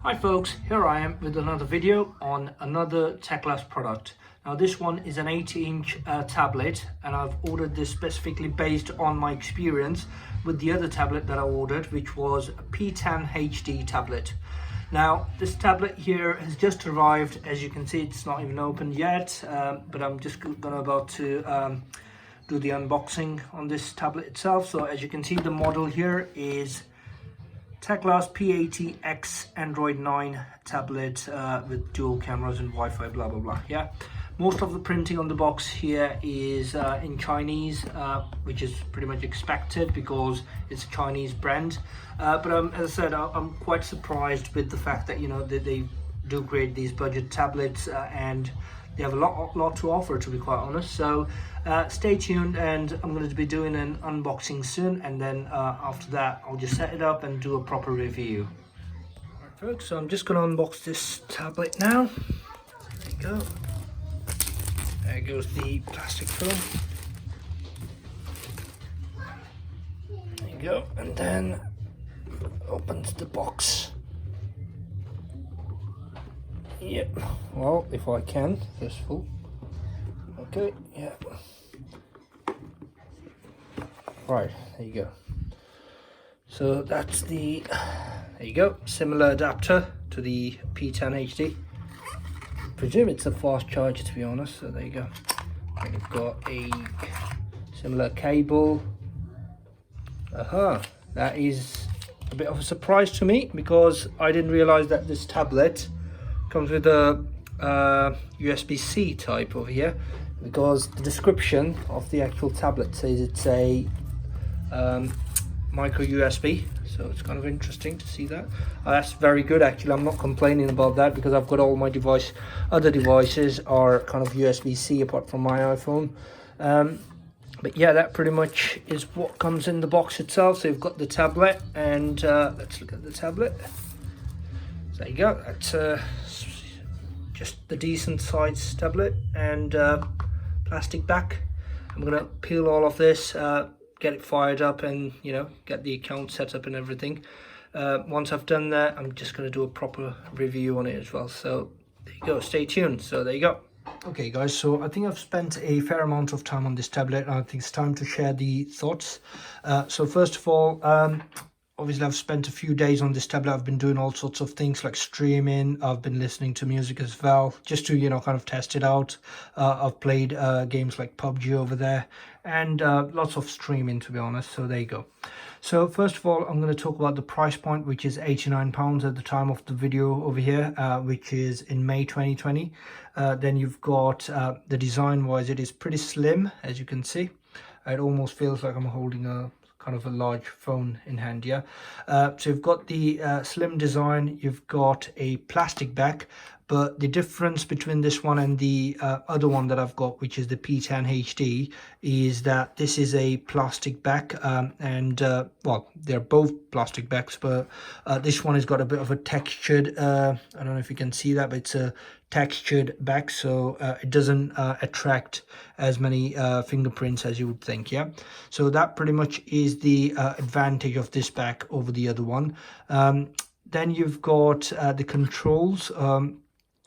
Hi folks, here I am with another video on another Teclast product. Now this one is an 80-inch tablet, and I've ordered this specifically based on my experience with the other tablet that I ordered, which was a P80X tablet. Now this tablet here has just arrived. As you can see, it's not even opened yet, but I'm just about to do the unboxing on this tablet itself. So as you can see, the model here is Teclast P80X Android 9 tablet with dual cameras and Wi-Fi, blah blah blah. Yeah, most of the printing on the box here is in Chinese, which is pretty much expected because it's a Chinese brand. But as I said, I'm quite surprised with the fact that they do create these budget tablets and they have a lot to offer, to be quite honest. So stay tuned, and I'm going to be doing an unboxing soon, and then after that I'll just set it up and do a proper review. Alright folks, so I'm just going to unbox this tablet now. There you go. There goes the plastic film. There you go, and then opens the box. Yep, well, if I can, first of all. Okay, yeah. Right, there you go. So that's there you go, similar adapter to the P10HD. Presume it's a fast charger, to be honest, so there you go. And you've got a similar cable. That is a bit of a surprise to me, because I didn't realize that this tablet comes with a USB-C type over here, because the description of the actual tablet says it's a micro USB, so it's kind of interesting to see that. That's very good, actually. I'm not complaining about that, because I've got all my other devices are kind of USB-C apart from my iPhone. But yeah, that pretty much is what comes in the box itself. So you've got the tablet, and let's look at the tablet. There you go. That's just the decent size tablet, and plastic back. I'm gonna peel all of this, get it fired up, and get the account set up and everything. Once I've done that, I'm just gonna do a proper review on it as well. So there you go, stay tuned. So there you go. Okay guys, so I think I've spent a fair amount of time on this tablet, and I think it's time to share the thoughts. So first of all, obviously I've spent a few days on this tablet. I've been doing all sorts of things like streaming. I've been listening to music as well, just to kind of test it out. I've played games like PUBG over there, and lots of streaming, to be honest. So there you go. So first of all, I'm going to talk about the price point, which is £89 at the time of the video over here, which is in May 2020. Then you've got the design wise, it is pretty slim, as you can see. It almost feels like I'm holding a kind of a large phone in hand. Yeah, so you've got the slim design, you've got a plastic back, but the difference between this one and the other one that I've got, which is the P10HD, is that this is a plastic back, and well, they're both plastic backs, but this one has got a bit of a textured, I don't know if you can see that, but it's a textured back, so it doesn't attract as many fingerprints as you would think. Yeah, so that pretty much is the advantage of this back over the other one. Then you've got the controls.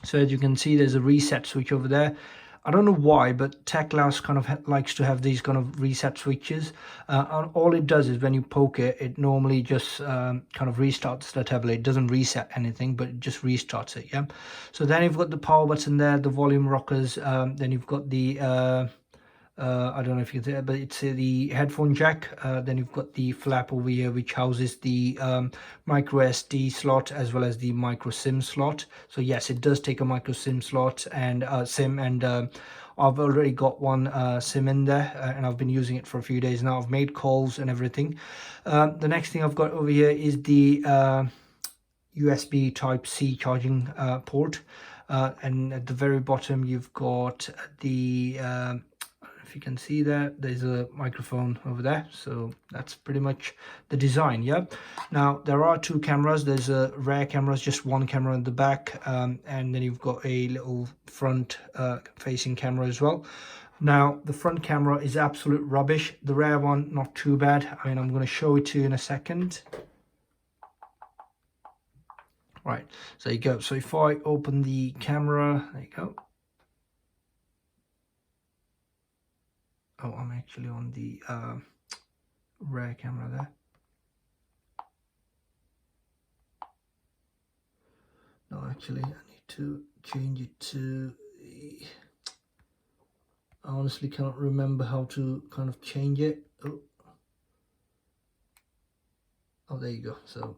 So as you can see, there's a reset switch over there. I don't know why, but Teclast kind of likes to have these kind of reset switches. And all it does is when you poke it, it normally just kind of restarts the tablet. It doesn't reset anything, but it just restarts it. Yeah. So then you've got the power button there, the volume rockers. Then you've got the I don't know if you can see it, but it's the headphone jack. Then you've got the flap over here, which houses the micro SD slot as well as the micro SIM slot. So yes, it does take a micro SIM slot and SIM, and I've already got one SIM in there, and I've been using it for a few days now. I've made calls and everything. The next thing I've got over here is the USB Type-C charging port, and at the very bottom you've got the if you can see there's a microphone over there. So that's pretty much the design. Yeah, now there are two cameras. There's a rear camera, just one camera in the back, and then you've got a little front facing camera as well. Now the front camera is absolute rubbish. The rear one, not too bad. I mean, I'm going to show it to you in a second. Right, so there you go. So if I open the camera, there you go. Oh, I'm actually on the rear camera there. No, actually, I need to change it to the... I honestly cannot remember how to kind of change it. Oh, there you go. So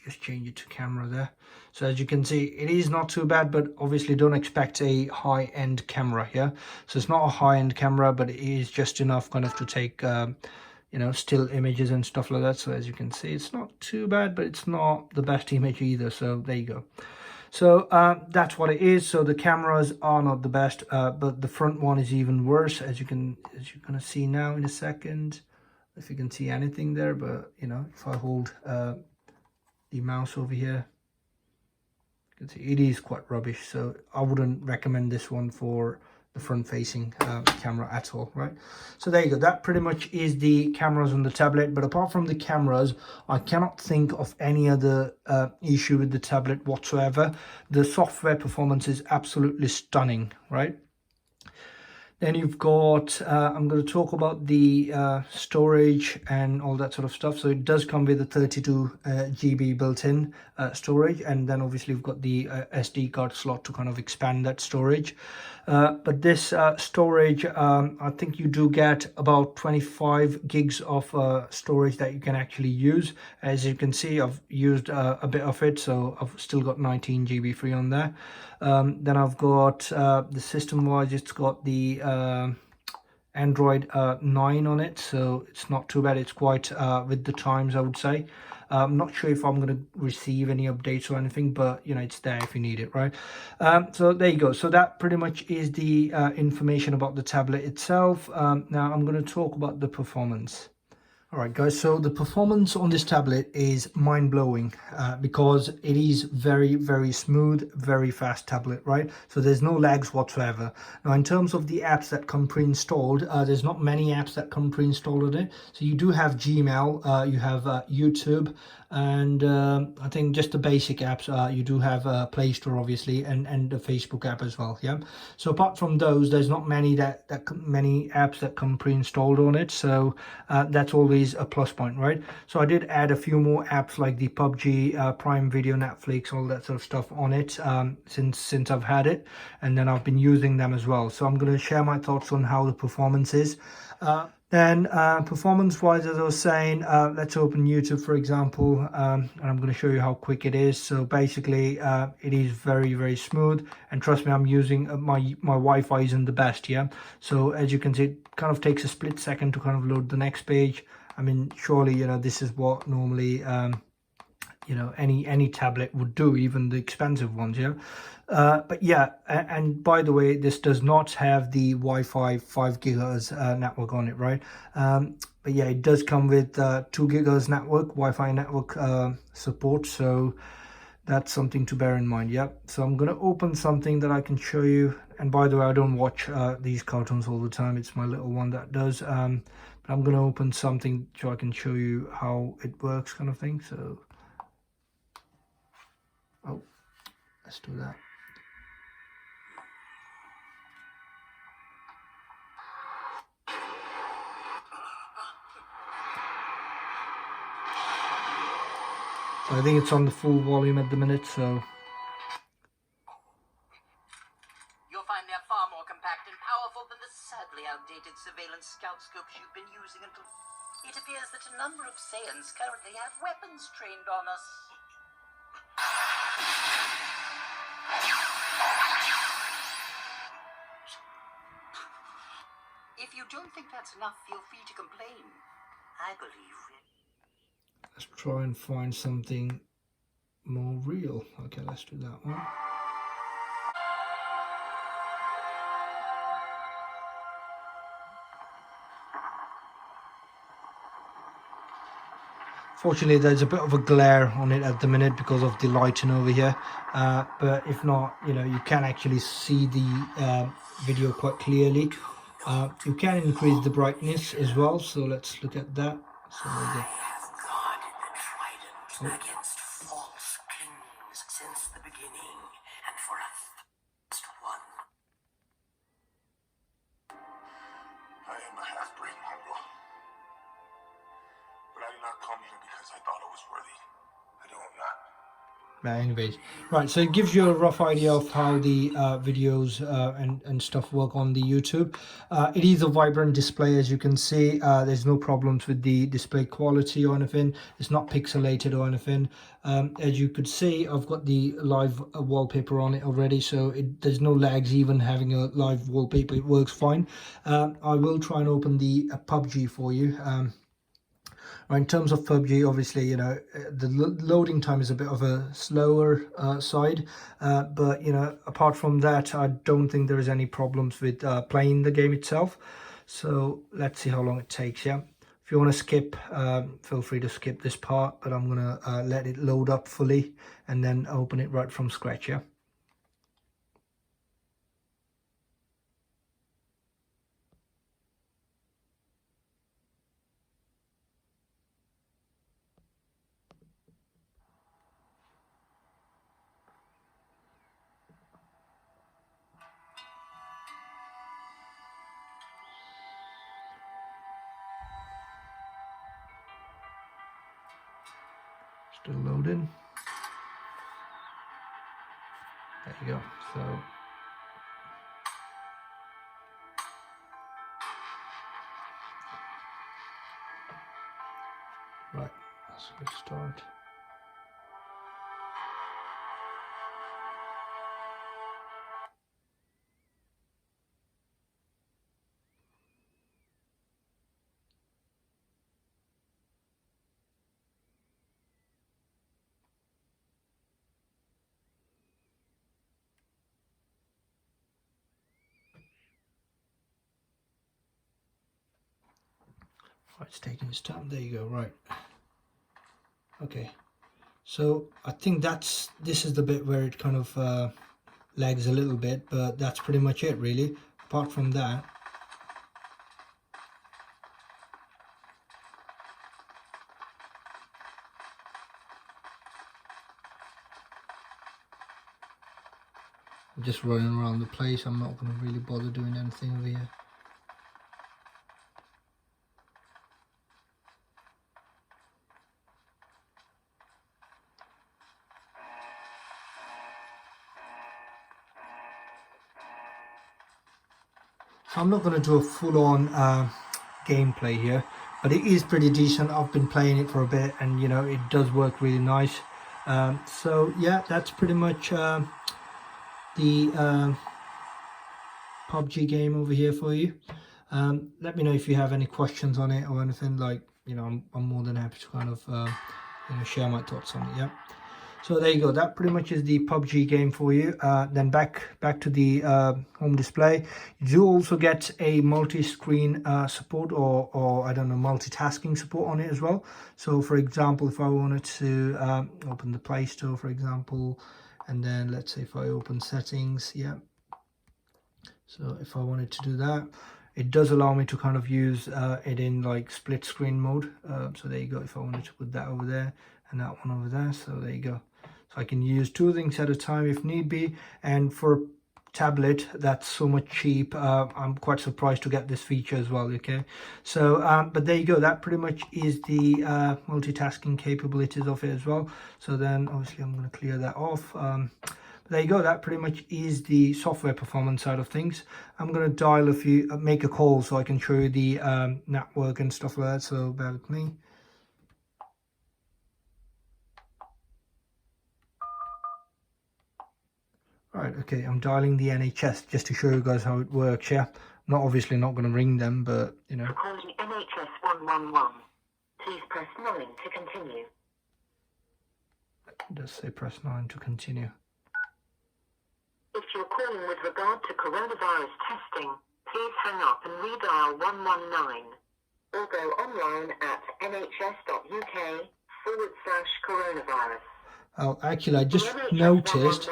just change it to camera there. So as you can see, it is not too bad, but obviously don't expect a high-end camera here. So it's not a high-end camera, but it is just enough kind of to take you know, still images and stuff like that. So as you can see, it's not too bad, but it's not the best image either. So there you go. So that's what it is. So the cameras are not the best, but the front one is even worse, as you're gonna see now in a second, if you can see anything there. But you know, if I hold the mouse over here, you can see it is quite rubbish. So I wouldn't recommend this one for the front facing camera at all, right? So there you go. That pretty much is the cameras on the tablet. But apart from the cameras, I cannot think of any other issue with the tablet whatsoever. The software performance is absolutely stunning, right? Then you've got, I'm going to talk about the storage and all that sort of stuff. So it does come with a 32 GB built-in storage, and then obviously you've got the SD card slot to kind of expand that storage. But this storage, I think you do get about 25 gigs of storage that you can actually use. As you can see, I've used a bit of it, so I've still got 19 GB free on there. Then I've got the system wise, it's got the Android 9 on it, so it's not too bad. It's quite with the times, I would say. I'm not sure if I'm going to receive any updates or anything, but you know, it's there if you need it, right? So there you go. So that pretty much is the information about the tablet itself. Now I'm going to talk about the performance. Alright guys, so the performance on this tablet is mind-blowing because it is very smooth, very fast tablet, right? So there's no lags whatsoever. Now in terms of the apps that come pre-installed, there's not many apps that come pre-installed on it. So you do have Gmail, you have YouTube, and I think just the basic apps. You do have Play Store obviously, and the Facebook app as well. Yeah. So apart from those, there's not many many apps that come pre-installed on it. So that's always a plus point, right? So I did add a few more apps like the PUBG, Prime Video, Netflix, all that sort of stuff on it since I've had it, and then I've been using them as well. So I'm going to share my thoughts on how the performance is. Then performance wise, as I was saying, let's open YouTube for example, and I'm going to show you how quick it is. So basically it is very smooth, and trust me, I'm using my Wi-Fi isn't the best. Yeah, so as you can see, it kind of takes a split second to kind of load the next page. I mean, surely, you know, this is what normally you know, any tablet would do, even the expensive ones. Yeah. But yeah, and by the way, this does not have the Wi-Fi 5 gigahertz network on it, right? But yeah, it does come with 2 gigahertz network, Wi-Fi network support, so that's something to bear in mind. Yeah, so I'm gonna open something that I can show you. And by the way, I don't watch these cartoons all the time, it's my little one that does. But I'm gonna open something so I can show you how it works, kind of thing. So oh, let's do that. So I think it's on the full volume at the minute, so you'll find they're far more compact and powerful than the sadly outdated surveillance scout scopes you've been using until it appears that a number of Saiyans currently have weapons trained on us. If you don't think that's enough, feel free to complain. I believe it. let's try and find something more real. Okay, let's do that one. Fortunately, there's a bit of a glare on it at the minute because of the lighting over here. But if not, you know, you can actually see the video quite clearly. You can increase the brightness as well. So let's look at that. So I have guarded the trident against false kings the beginning, and for a first one. I am a half-breed Mongol. But I did not come here because I thought it was worthy. I do not. Anyways, right, so it gives you a rough idea of how the videos and stuff work on the YouTube. It is a vibrant display, as you can see. There's no problems with the display quality or anything. It's not pixelated or anything. As you could see, I've got the live wallpaper on it already, so there's no lags even having a live wallpaper. It works fine. I will try and open the PUBG for you. In terms of PUBG, obviously, you know, the loading time is a bit of a slower side, but, you know, apart from that, I don't think there is any problems with playing the game itself. So let's see how long it takes. Yeah, if you want to skip, feel free to skip this part, but I'm gonna let it load up fully and then open it right from scratch. Yeah. Still loading. There you go. So right, let's get started. It's taking its time. There you go. Right. Okay. So I think this is the bit where it kind of lags a little bit, but that's pretty much it, really. Apart from that, I'm just running around the place. I'm not going to really bother doing anything over here. So I'm not going to do a full-on gameplay here, but it is pretty decent. I've been playing it for a bit, and you know, it does work really nice. So yeah, that's pretty much the PUBG game over here for you. Let me know if you have any questions on it or anything. Like, you know, I'm more than happy to kind of you know, share my thoughts on it. Yeah. So there you go. That pretty much is the PUBG game for you. Then back to the home display. You do also get a multi-screen support or I don't know, multitasking support on it as well. So for example, if I wanted to open the Play Store, for example, and then let's say if I open settings, yeah. So if I wanted to do that, it does allow me to kind of use it in like split screen mode. So there you go. If I wanted to put that over there and that one over there, so there you go. So I can use two things at a time if need be. And for a tablet, that's so much cheap. I'm quite surprised to get this feature as well. Okay, so but there you go. That pretty much is the multitasking capabilities of it as well. So then obviously I'm going to clear that off. There you go. That pretty much is the software performance side of things. I'm going to dial make a call so I can show you the network and stuff like that. So bear with me. Right, okay, I'm dialing the NHS just to show you guys how it works, yeah? I'm obviously not going to ring them, but, you know. Calling NHS 111. Please press 9 to continue. It does say press 9 to continue. If you're calling with regard to coronavirus testing, please hang up and redial 119. Or go online at nhs.uk/coronavirus. Oh, actually, I just noticed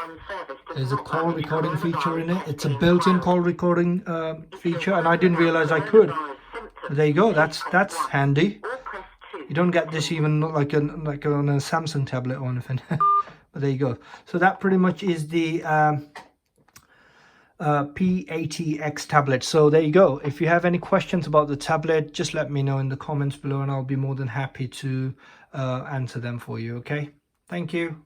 there's a call recording feature in it. It's a built-in call recording feature, and I didn't realize I could. But there you go. That's handy. You don't get this even like on a Samsung tablet or anything. But But there you go. So that pretty much is the P80X tablet. So there you go. If you have any questions about the tablet, just let me know in the comments below and I'll be more than happy to answer them for you. Okay, thank you.